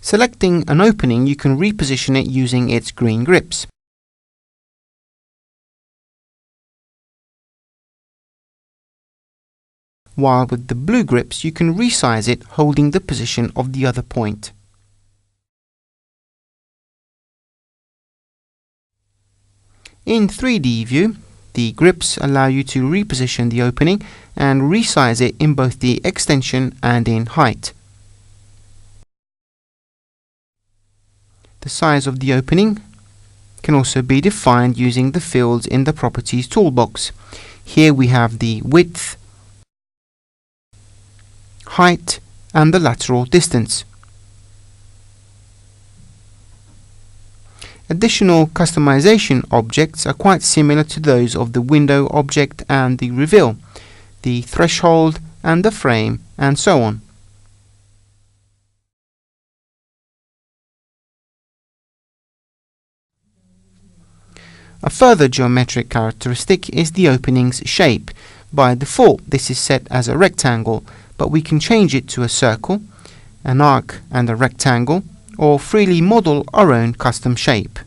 Selecting an opening, you can reposition it using its green grips. While with the blue grips, you can resize it holding the position of the other point. In 3D view, the grips allow you to reposition the opening and resize it in both the extension and in height. The size of the opening can also be defined using the fields in the Properties toolbox. Here we have the width, height and the lateral distance. Additional customization objects are quite similar to those of the window object and the reveal, the threshold and the frame, and so on. A further geometric characteristic is the opening's shape. By default, this is set as a rectangle, but we can change it to a circle, an arc and a rectangle, or freely model our own custom shape.